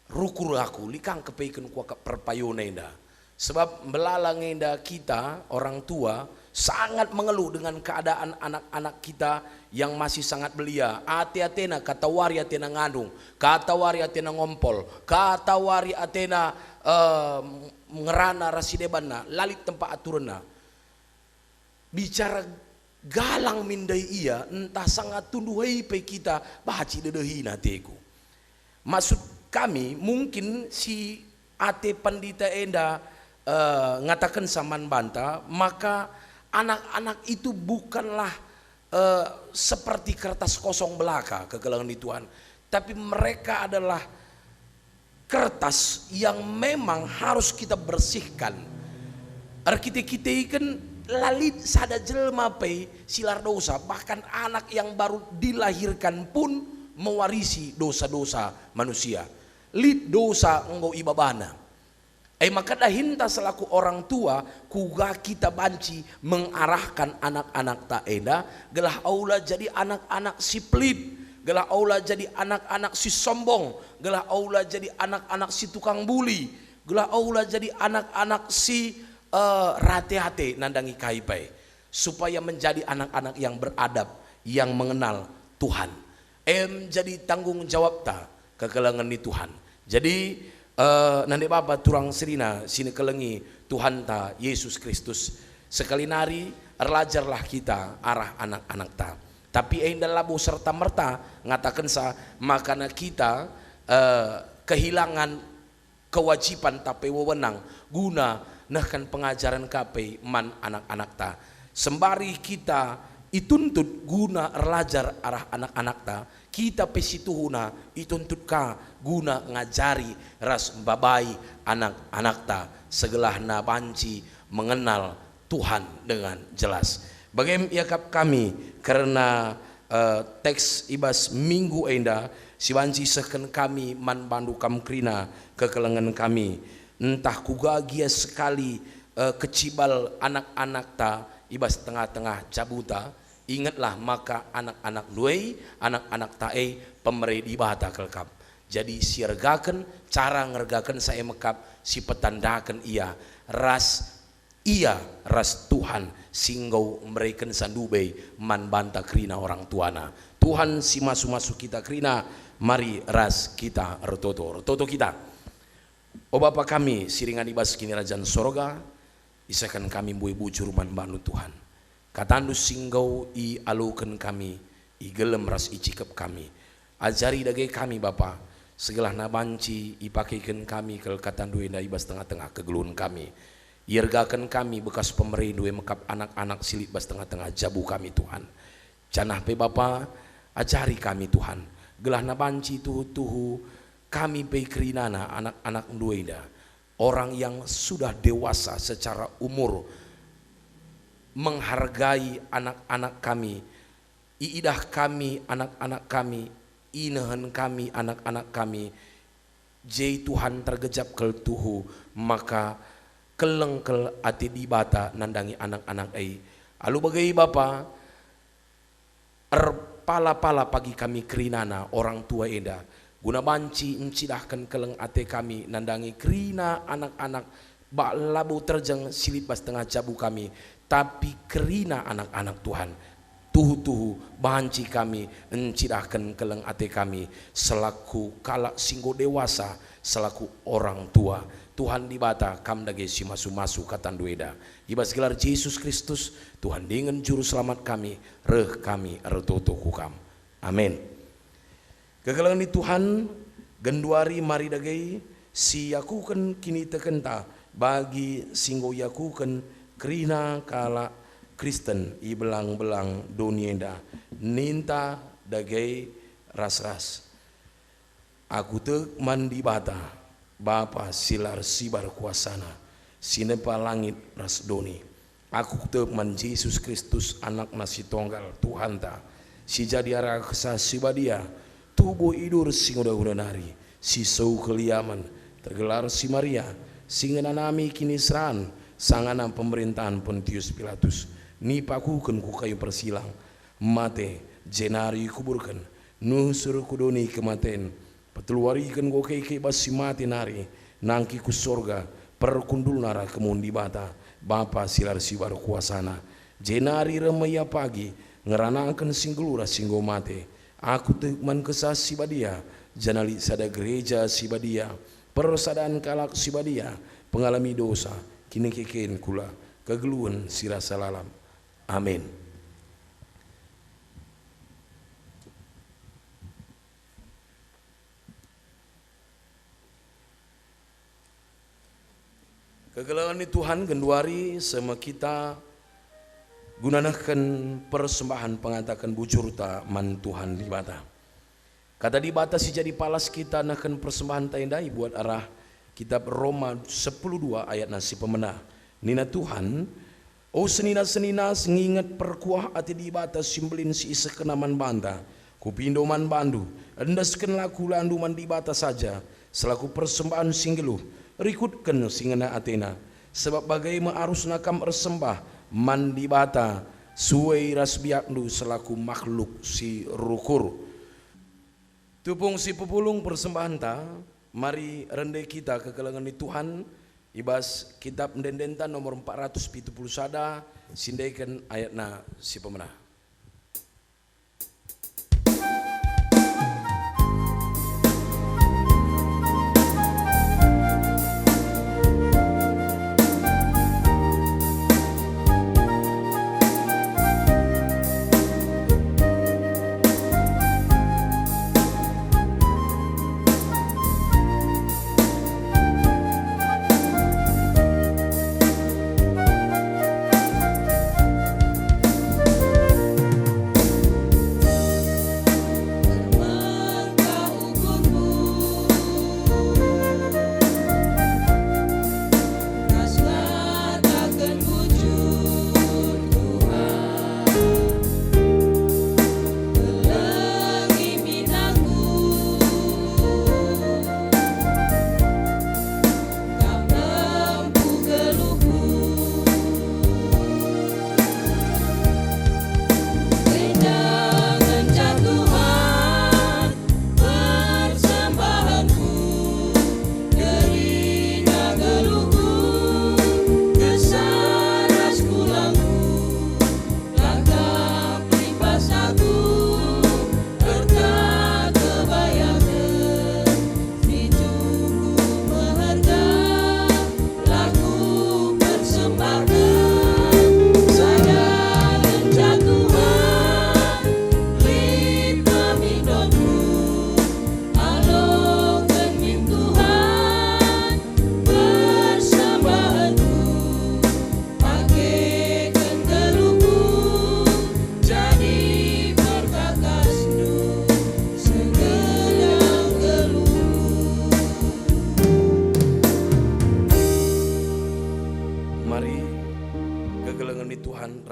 Rukur aku likang kepeikan kuaka perpayona indah. Sebab belalang indah kita orang tua sangat mengeluh dengan keadaan anak-anak kita yang masih sangat belia. Ate-atena kata wari atena ngandung, kata wari atena ngompol, kata wari atena ngerana rasidebana, lalit tempat aturna. Bicara galang mindai ia, entah sangat tunduhai pe kita bahaci dedehina teku. Maksud kami mungkin si ate pandita enda ngatakan saman banta, maka anak-anak itu bukanlah seperti kertas kosong belaka kegelangan di Tuhan, tapi mereka adalah kertas yang memang harus kita bersihkan. Kita ikan lalit sada jelma pe silar dosa, bahkan anak yang baru dilahirkan pun mewarisi dosa-dosa manusia. Lid dosa engkau ibabana. Maka dahinta selaku orang tua kuga kita banci mengarahkan anak-anak taenda gelah aula jadi anak-anak si pelit, gelah aula jadi anak-anak si sombong, gelah aula jadi anak-anak si tukang buli, gelah aula jadi anak-anak si rate-hate nandangi kaipai, supaya menjadi anak-anak yang beradab, yang mengenal Tuhan. Jadi tanggung jawab ta kegelangan di Tuhan. Jadi nanti Bapa turang serina sini kelengi Tuhan ta Yesus Kristus sekali nari erlajarlah kita arah anak-anak ta. Tapi endah labu serta merta ngatakan sa makana kita kehilangan kewajiban tapi wewenang guna nahkan pengajaran kape man anak-anak ta. Sembari kita ituntut guna erlajar arah anak-anak ta, kita pesituhuna ituntut ka guna ngajari ras babai anak-anak ta segelah na banci mengenal Tuhan dengan jelas. Bagaimana yakap kami karena teks ibas minggu enda si banci seken kami man bandu kam krina kekelengan kami entah kugagia sekali kecibal anak-anak ta ibas tengah-tengah cabuta. Ingatlah maka anak-anak luai, anak-anak tae pemere di bata kelkap. Jadi siargakan cara ngergakan saya mekap si petandakan ia ras Tuhan singgau mereka sandube man banta krina orang tuana. Tuhan si masuk kita krina mari ras kita rototo kita. O Bapa kami siringan ibas kini rajan sorga isakan kami bui bujur man banu Tuhan. Katandu singgau i alukan kami, i gelem ras i cikep kami. Ajari dage kami Bapa, segala nabanci i pakaikan kami kel katandu enda ibas tengah-tengah kegelun kami. Iergakan kami bekas pemeri dua mekap anak-anak silit bas tengah-tengah jabu kami Tuhan. Canah pe Bapa, ajari kami Tuhan. Gelah nabanci tuhu kami pe kerinana anak-anak dua enda. Orang yang sudah dewasa secara umur, menghargai anak-anak kami, iidah kami anak-anak kami, inahan kami anak-anak kami. Jai Tuhan tergejap kel tuhu maka kelengkel ati di bata nandangi anak-anak ai Alu bagai Bapa, pala-pala pagi kami kerinana orang tua eda, guna banci encidahkan keleng ate kami nandangi kerina anak-anak bak labu terjang silit bas tengah cabu kami, tapi kerina anak-anak Tuhan. Tuhu-tuhu banci kami encidahkan keleng ate kami selaku kalak singgo dewasa, selaku orang tua. Tuhan di bata kam dage si masu-masu katan dueda. Ibas gelar Yesus Kristus Tuhan dengan juru selamat kami, reh kami ertoto kukam. Amin. Kegelangan di Tuhan genduari mari dage si yakuken kini tekenta bagi singgo yakuken kerina kala Kristen i belang-belang dunienda ninta dagai ras-ras. Aku tek mandi bata Bapa silar sibar kuasana sinepa langit ras doni. Aku tek man Yesus Kristus anak nasi tonggal Tuhan ta si jadi arah kesah si badia tubuh idur sing udah nari si sau keliaman tergelar si Maria singenanami kini seran sangana pemerintahan Pontius Pilatus. Nipakuken ku kayu persilang mate jenari kuburkan nuh suruh kudoni kematen peteluarikan go kei basi mati nari nangki ku sorga perkundul nara kemundi bata Bapa silar sibar kuasana jenari remaya pagi ngeranakan singgulura singgo mate aku tekman kesah sibadia janali sada gereja sibadia persadaan kalak sibadia pengalami dosa kini keken kula kegeluan sirasa lalam. Amin. Kegelangan di Tuhan genduari sama kita gunakan persembahan pengatakan bujur ta man Tuhan di bata. Kata di bata si jadi palas kita nakan persembahan taindai buat arah kitab Roma 10:2 ayat nasi pemenah. Nina Tuhan oh senina-senina nginget perkuah ati di batas simbelin si isa kenaman banda kupindo man bandu endasken laku landu man di batas saja selaku persembahan singgeluh rikutken singena Athena sebab bagai maarus nakam ersembah man di bata suwei rasbiaknu selaku makhluk si rukur tupung si pepulung persembahan ta mari rendai kita kegelangan di Tuhan. Ibas kitab Ndendenta nomor 470 sada sindaikan ayatna si pemenah.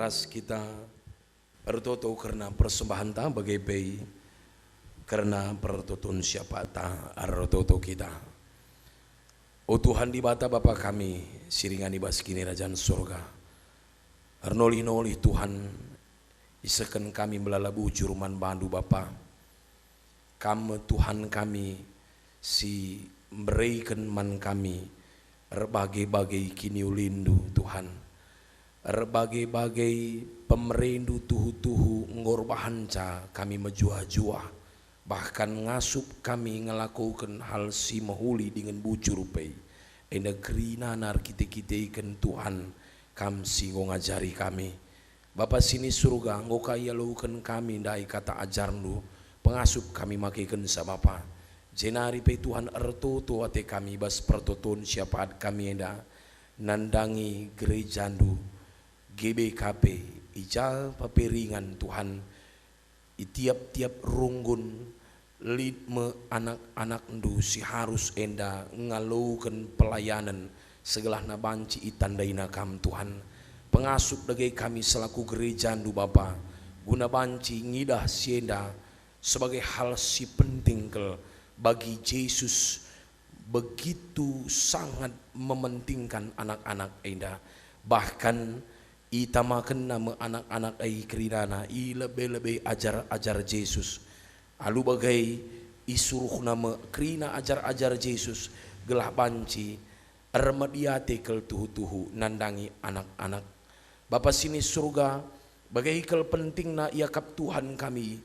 ras kita ertoto karena persembahan ta bagai pei karena pertotun siapa ta ertoto kita. O Tuhan di bata Bapa kami siringan ibas kini rajaan surga. Arnolih-nolih Tuhan, isakan kami melala bujur man bandu Bapa. Kamu Tuhan kami, si memberikan man kami, berbagai-bagai kini ulindu Tuhan. Berbagai-bagai pemerindu tuhu-tuhu ngorbahanca kami mejuah-juah. Bahkan ngasup kami ngelakukan hal si mahuli dengan bujur pay. Negeri nanar kita-kita ikan Tuhan. Kam si ngajari kami Bapa sini surga ngoka ia laukan kami dai kata ajar lu pengasup kami makikan sa Bapa jenari pe Tuhan erto tu ate kami bas pertotun siapaat kami enda nandangi gerejandu GBKP ijal paperingan Tuhan itiap-tiap runggun litme anak-anak ndu si harus enda ngalaukan pelayanan segala na banci itandaina kam Tuhan pengasup dagai kami selaku gereja ndu Bapa guna banci ngidah sienda sebagai hal si penting kel bagi Yesus begitu sangat mementingkan anak-anak enda bahkan itamakan nama anak-anak ai keridana i lebih-lebih ajar Yesus alu bagai isuruh nama kerina ajar Yesus gelah banci remediate kel tuhu-tuhu nandangi anak-anak Bapa sini surga bagai kel penting na iakap Tuhan kami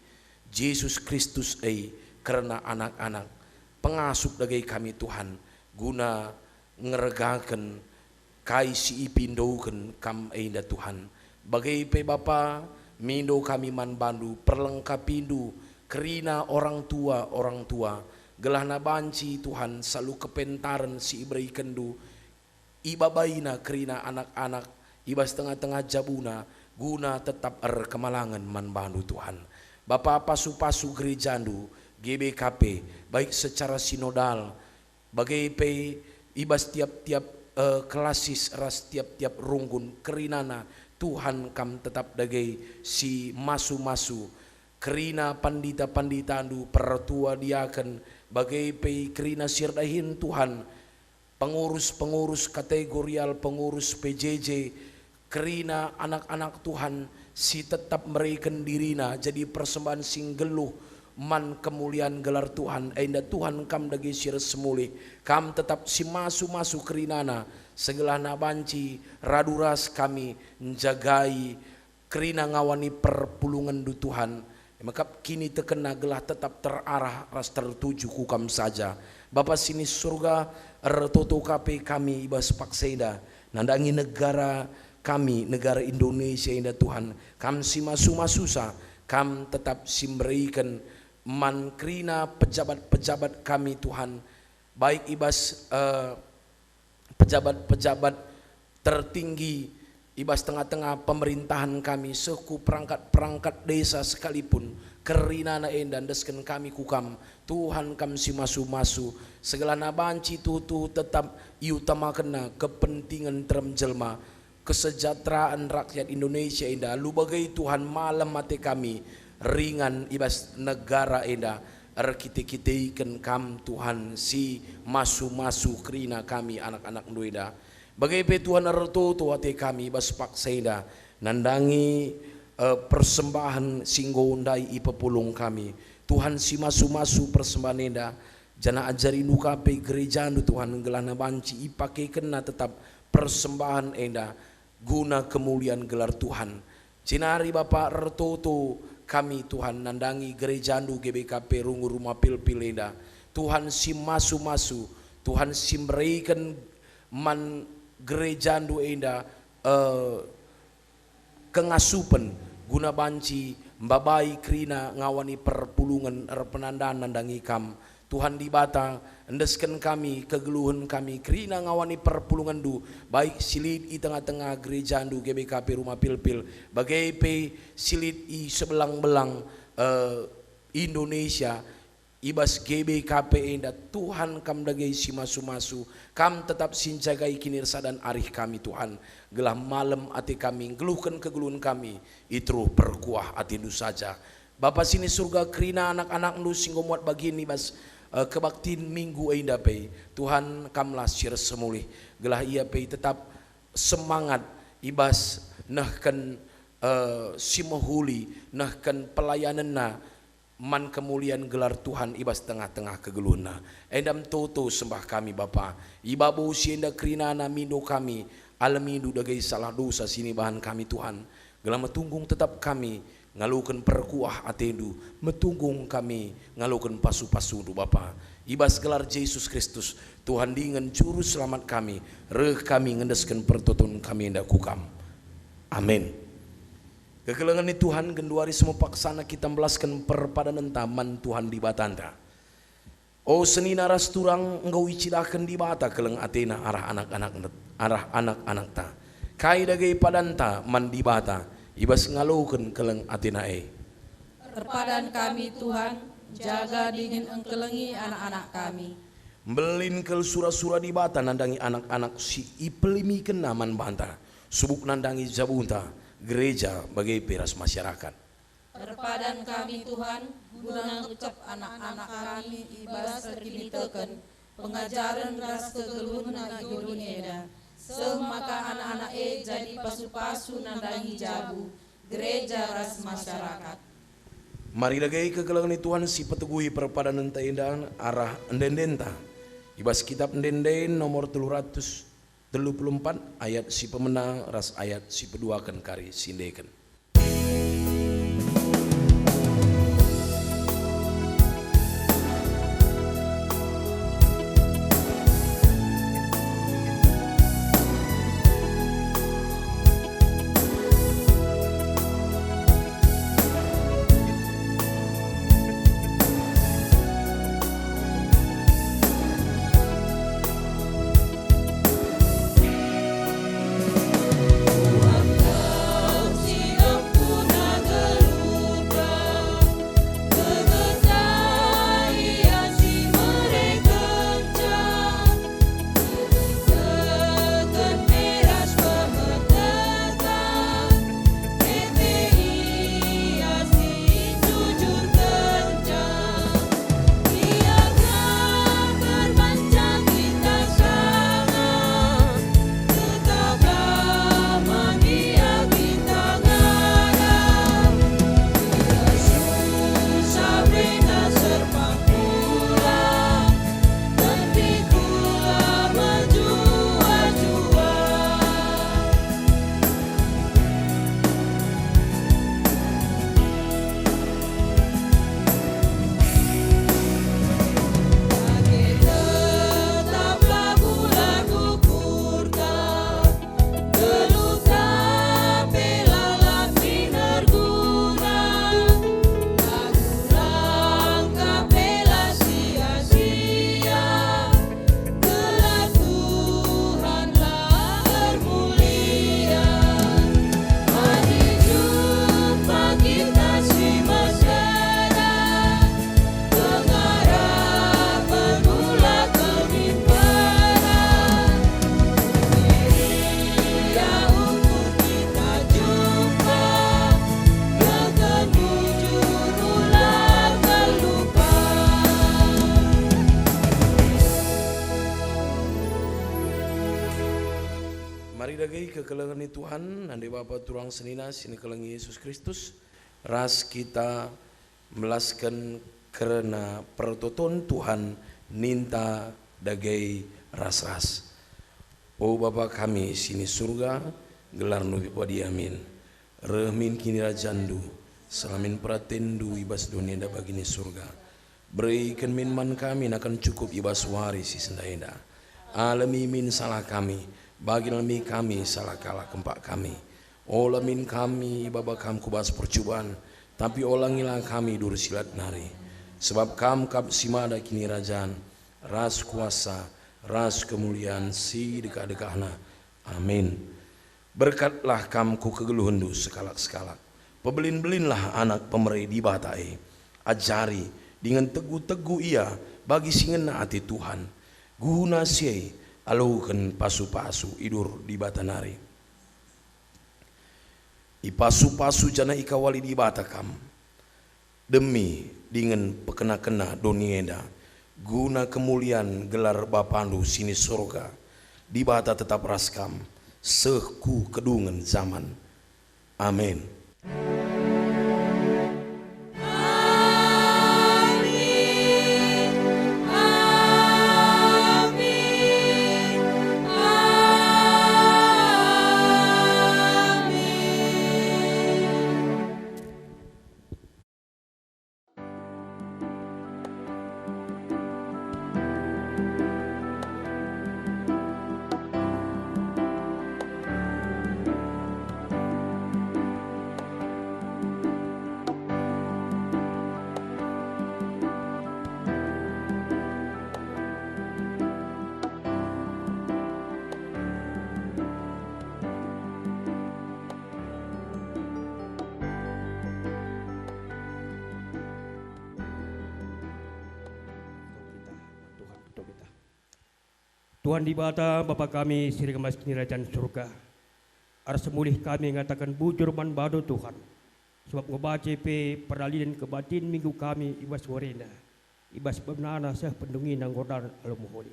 Yesus Kristus karena anak-anak pengasup dagai kami Tuhan guna ngeregakan kai si ipindaukan kam enda Tuhan bagai pe Bapa mindo kami man bandu perlengkapindu kerina orang tua gelah na banci Tuhan selalu kepentaran si ibrai kendu ibabaina kerina anak-anak ibas tengah-tengah jabuna guna tetap kemalangan man bandu Tuhan Bapa pasu-pasu gerejandu GBKP baik secara sinodal bagai pe ibas tiap-tiap kelasis ras tiap-tiap runggun kerinana Tuhan kam tetap dagai si masu-masu kerina pandita-pandita andu pertua diaken bagai pe kerina sirdahin Tuhan pengurus-pengurus kategorial pengurus PJJ kerina anak-anak Tuhan si tetap mereken dirina jadi persembahan sing geluh man kemuliaan gelar Tuhan enda Tuhan kam dagi sir semuli kam tetap si masu-masu kerinana segelana banci raduras kami menjagai kerina ngawani perpulungan du Tuhan maka kini terkena gelah tetap terarah ras tertuju kukam saja Bapa sini surga ertoto kape kami ibas pakseda nandangi negara kami negara Indonesia indah Tuhan kam si masu-masusa kam tetap simberikan man krina pejabat-pejabat kami Tuhan baik ibas pejabat-pejabat tertinggi ibas tengah-tengah pemerintahan kami suku perangkat-perangkat desa sekalipun kerinana endan desken kami kukam Tuhan kam si masu-masu segala nabanci tutu tetap iutamakan kepentingan terjelma kesejahteraan rakyat Indonesia endah lu bagai Tuhan malam mati kami ringan ibas negara endah kita ikan kam Tuhan si masu-masu kerina kami anak-anak nuida bagai pe Tuhan ertoto ate kami bas pakseda nandangi persembahan singgondai ipepulung kami Tuhan si masu-masu persembahan enda jana ajari nuka pe gereja nu Tuhan gelana banci ipake kena tetap persembahan enda guna kemuliaan gelar Tuhan cinari Bapak ertoto kami Tuhan nandangi gereja nu GBKP rungu rumah pil-pil enda Tuhan si masu-masu Tuhan si memberikan man gereja ndu enda kengasupen guna banci mbabai krina ngawani perpulungan penandaan nandangi kam Tuhan di bata endesken kami kegeluhan kami krina ngawani perpulungan du baik silit i tengah-tengah gereja ndu GBKP rumah pil-pil bagai pe silit i sebelang-belang Indonesia ibas GBKP enda Tuhan kam dagai si masu-masu kam tetap sinjagai kinirsa dan arih kami Tuhan gelah malam ati kami geluhkan kegeluhan kami itu perkuah ati nu saja Bapa sini surga kerina anak-anak nu singgo muat bagini bas kebaktiin minggu enda pe Tuhan kam lasir semulih gelah ia pe tetap semangat ibas nahkan simahuli nahkan pelayananna man kemuliaan gelar Tuhan ibas tengah-tengah kegeluna. Endam toto sembah kami Bapa. Ibabu sienda krinana mindo kami. Alamidu dagai salah dosa sini bahan kami Tuhan. Gelam metunggung tetap kami ngalukan perkuah atendu. Metunggung kami ngalukan pasu-pasu du Bapa. Ibas gelar Yesus Kristus Tuhan dengan juru selamat kami. Reh kami ngendeskan pertotun kami hendak kukam. Amin. Kegelangan Tuhan genduari semua paksana kita belaskan perpadanan taman Tuhan di batanta. Oh senina ras turang engkau icidakan di bata keleng Athena arah anak-anak ta. Kai dagai padanta man di bata ibas ngalukan keleng Athena Perpadan kami Tuhan, jaga dingin engkelengi anak-anak kami. Belin kel sura-sura di bata nandangi anak-anak si ipelimi kenaman banta. Subuk nandangi jabunta gereja bagai peras masyarakat. Perpadan kami Tuhan, guna ucap anak-anak kami ibas terkimitakan pengajaran ras kegeluhna di dunia. Semaka anak-anak jadi pasu-pasu nandangi jabu gereja ras masyarakat. Mari dagai kegelangan Tuhan si peteguhi perpadanan taindan arah endendenta. Ibas kitab endenden nomor 334 ayat si pemenang ras ayat si peduakan kari sindekan. dagai kekelengan Tuhan ande Bapa turang senina sini kelengi Yesus Kristus ras kita melaskan karena pertoton Tuhan ninta dagai ras-ras. Oh Bapa kami sini surga gelar nubi wadi amin. Rehmin kini rajandu selamin pratendu ibas dunia da bagini surga. Berikan min man kami akan cukup ibas waris si sendaenda. Alami min salah kami, bagi alami kami salah kalah kempak kami. Olamin kami baba kam kubas percubaan, tapi olangilah kami dur silat nari. Sebab kam kap simada kini rajaan, ras kuasa, ras kemuliaan si dekat-dekahna. Amin. Berkatlah kam ku kegeluhendu sekalak-sekalak. Pebelin-belinlah anak pemerai di batai. Ajari dengan teguh-teguh ia bagi singena hati Tuhan. Guna siai alukan pasu-pasu idur di batanari. Ipasu-pasu jana ikawali di batakam. Demi dengan pekena-kena donieda. Guna kemuliaan gelar Bapandu sini surga. Di bata tetap raskam. Seku kedungan zaman. Amin. Tuhan di bata Bapa kami siri kemas kerajaan surga. Ar semulih kami ngatakan bujur man bado Tuhan. Sebab ngebaca pe peralihan kebatin minggu kami ibas warena. Ibas benana sah pendungi nang godar alamuholi.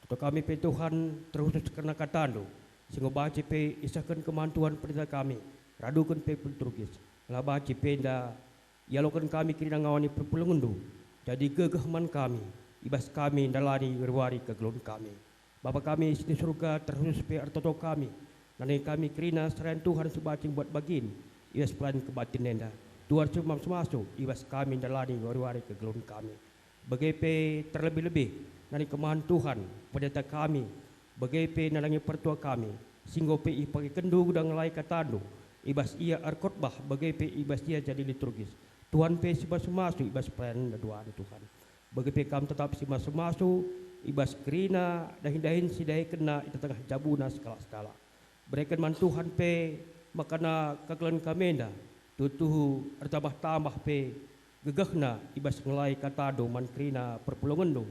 Tuh kami pe Tuhan terus kena katando. Sehingga baca pe isakan kemantuan perintah kami. Radukan pe penturgis. Lah baca pe nda yalokan kami kira ngawani perpulungundu. Jadi gegehman kami. Ibas kami ndalani berwari kegelun kami. Bapa kami di surga terus pe artoto kami. Nanti kami kerina serayan Tuhan sebacing buat bagin. Ibas pelan kebatin nenda. Tuhan semam semasuk. Ibas kami dalani wari-wari kegelun kami. Bagai terlebih-lebih. Nanti kemahan Tuhan pendeta kami. Bagai nalangi pertua kami. Singgo pe pakai kendu dan ngelai katanu. Ibas ia arkotbah. Bagai ibas ia jadi liturgis. Tuhan pe sebas semasuk. Ibas pelan doa Tuhan. Bagai kami tetap sebas semasuk. Ibas kerina dahin-dahin si dahi kena itu tengah jabuna skala-skala. Berikan man Tuhan pe makana kakelan kamenda tutuhu tambah pe gegahna ibas ngelai katado man kerina perpulungan do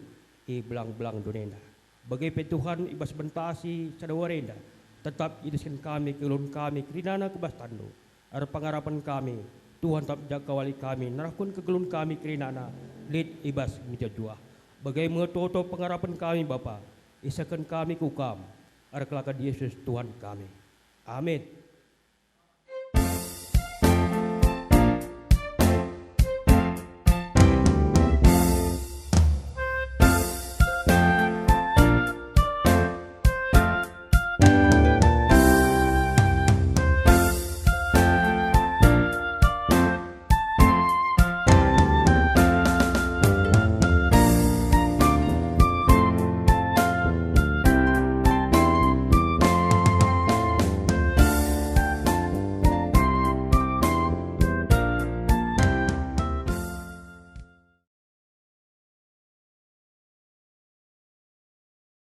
i belang-belang donenda. Bagai pe Tuhan ibas bentasi sadawarenda tetap idiskan kami kelun kami kerina na kebas tando. Ar pangarapan kami Tuhan tetap jaga wali kami narakun kegelun kami kerina na lid ibas mujajua. Bagai mengetoto pengharapan kami Bapa, isakan kami kukam, ar kelakar Yesus Tuhan kami. Amin.